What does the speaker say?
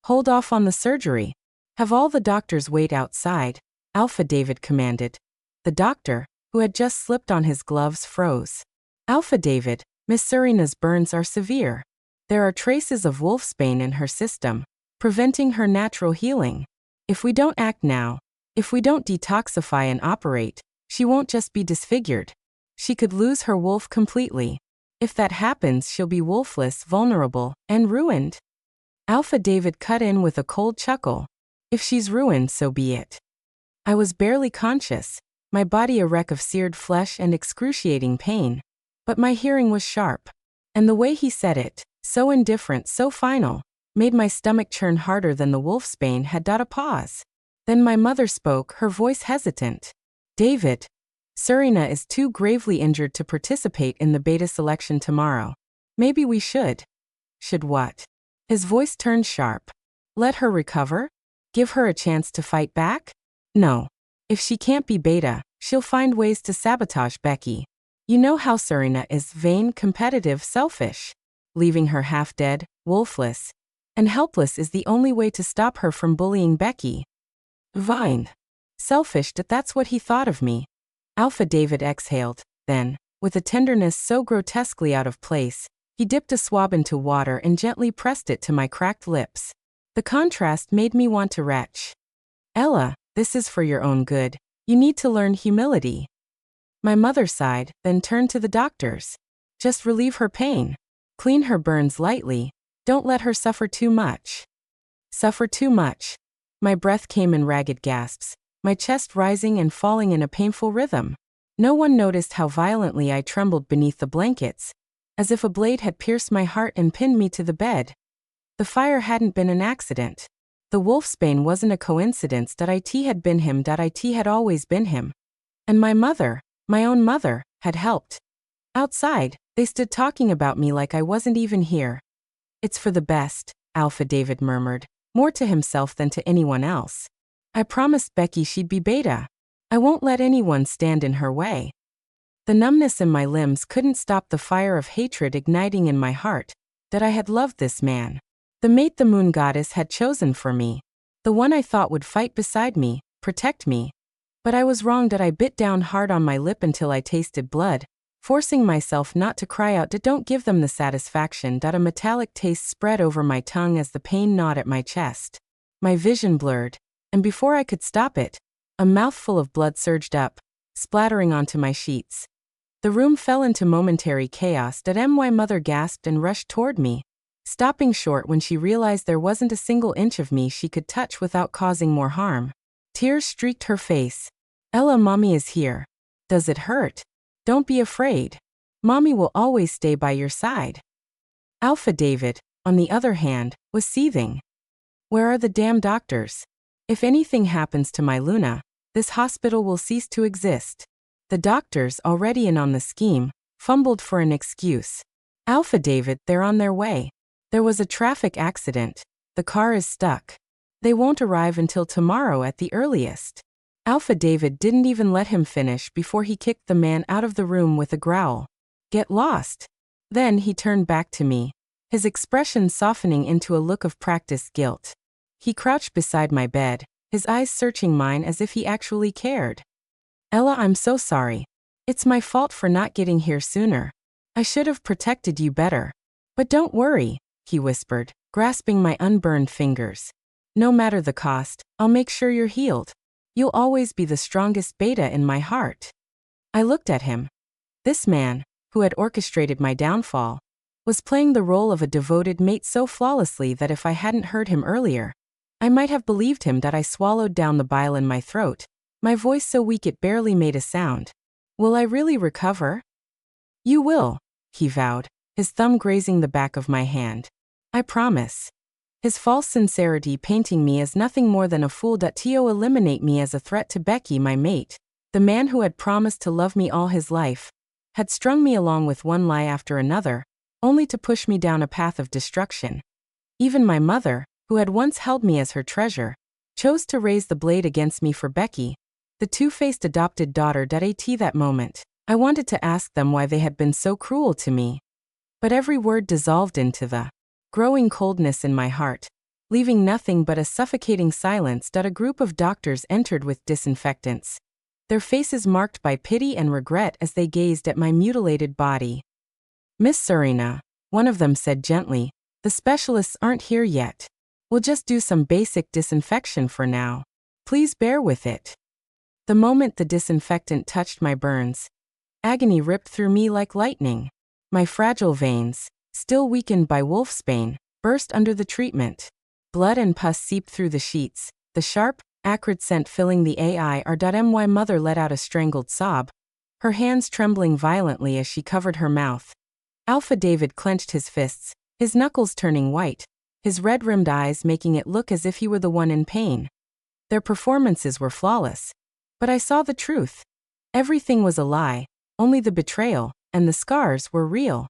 Hold off on the surgery. Have all the doctors wait outside, Alpha David commanded. The doctor, who had just slipped on his gloves, froze. Alpha David, Miss Serena's burns are severe. There are traces of wolfsbane in her system, preventing her natural healing. If we don't act now, if we don't detoxify and operate, she won't just be disfigured. She could lose her wolf completely. If that happens, she'll be wolfless, vulnerable, and ruined. Alpha David cut in with a cold chuckle. If she's ruined, so be it. I was barely conscious, my body a wreck of seared flesh and excruciating pain. But my hearing was sharp. And the way he said it, so indifferent, so final, made my stomach churn harder than the wolfsbane had. A pause. Then my mother spoke, her voice hesitant. David, Serena is too gravely injured to participate in the beta selection tomorrow. Maybe we should. Should what? His voice turned sharp. Let her recover? Give her a chance to fight back? No. If she can't be beta, she'll find ways to sabotage Becky. You know how Serena is: vain, competitive, selfish. Leaving her half dead, wolfless, and helpless is the only way to stop her from bullying Becky. Vain. Selfish, that's what he thought of me. Alpha David exhaled, then, with a tenderness so grotesquely out of place, he dipped a swab into water and gently pressed it to my cracked lips. The contrast made me want to retch. Ella, this is for your own good. You need to learn humility. My mother sighed, then turned to the doctors. Just relieve her pain. Clean her burns lightly. Don't let her suffer too much. Suffer too much. My breath came in ragged gasps, my chest rising and falling in a painful rhythm. No one noticed how violently I trembled beneath the blankets, as if a blade had pierced my heart and pinned me to the bed. The fire hadn't been an accident. The wolfsbane wasn't a coincidence. It had been him. It had always been him. And my mother, my own mother, had helped. Outside, they stood talking about me like I wasn't even here. It's for the best, Alpha David murmured, more to himself than to anyone else. I promised Becky she'd be beta. I won't let anyone stand in her way. The numbness in my limbs couldn't stop the fire of hatred igniting in my heart, that I had loved this man. The mate the moon goddess had chosen for me. The one I thought would fight beside me, protect me. But I was wrong. I bit down hard on my lip until I tasted blood, forcing myself not to cry out. Don't give them the satisfaction. A metallic taste spread over my tongue as the pain gnawed at my chest. My vision blurred, and before I could stop it, a mouthful of blood surged up, splattering onto my sheets. The room fell into momentary chaos. My mother gasped and rushed toward me, stopping short when she realized there wasn't a single inch of me she could touch without causing more harm. Tears streaked her face. Ella, Mommy is here. Does it hurt? Don't be afraid. Mommy will always stay by your side. Alpha David, on the other hand, was seething. Where are the damn doctors? If anything happens to my Luna, this hospital will cease to exist. The doctors, already in on the scheme, fumbled for an excuse. Alpha David, they're on their way. There was a traffic accident. The car is stuck. They won't arrive until tomorrow at the earliest. Alpha David didn't even let him finish before he kicked the man out of the room with a growl. Get lost. Then he turned back to me, his expression softening into a look of practiced guilt. He crouched beside my bed, his eyes searching mine as if he actually cared. Ella, I'm so sorry. It's my fault for not getting here sooner. I should have protected you better. But don't worry, he whispered, grasping my unburned fingers. No matter the cost, I'll make sure you're healed. You'll always be the strongest beta in my heart. I looked at him. This man, who had orchestrated my downfall, was playing the role of a devoted mate so flawlessly that if I hadn't heard him earlier, I might have believed him. I swallowed down the bile in my throat, my voice so weak it barely made a sound. Will I really recover? You will, he vowed, his thumb grazing the back of my hand. I promise. His false sincerity painting me as nothing more than a fool. To eliminate me as a threat to Becky, my mate, the man who had promised to love me all his life, had strung me along with one lie after another, only to push me down a path of destruction. Even my mother, who had once held me as her treasure, chose to raise the blade against me for Becky, the two-faced adopted daughter. At that moment, I wanted to ask them why they had been so cruel to me. But every word dissolved into the growing coldness in my heart. leaving nothing but a suffocating silence. A group of doctors entered with disinfectants, their faces marked by pity and regret as they gazed at my mutilated body. Miss Serena, one of them said gently, the specialists aren't here yet. We'll just do some basic disinfection for now. Please bear with it. The moment the disinfectant touched my burns, agony ripped through me like lightning. My fragile veins, still weakened by wolfsbane, burst under the treatment. Blood and pus seeped through the sheets, the sharp, acrid scent filling the air. My mother let out a strangled sob, her hands trembling violently as she covered her mouth. Alpha David clenched his fists, his knuckles turning white, his red-rimmed eyes making it look as if he were the one in pain. Their performances were flawless. But I saw the truth. Everything was a lie, only the betrayal and the scars were real.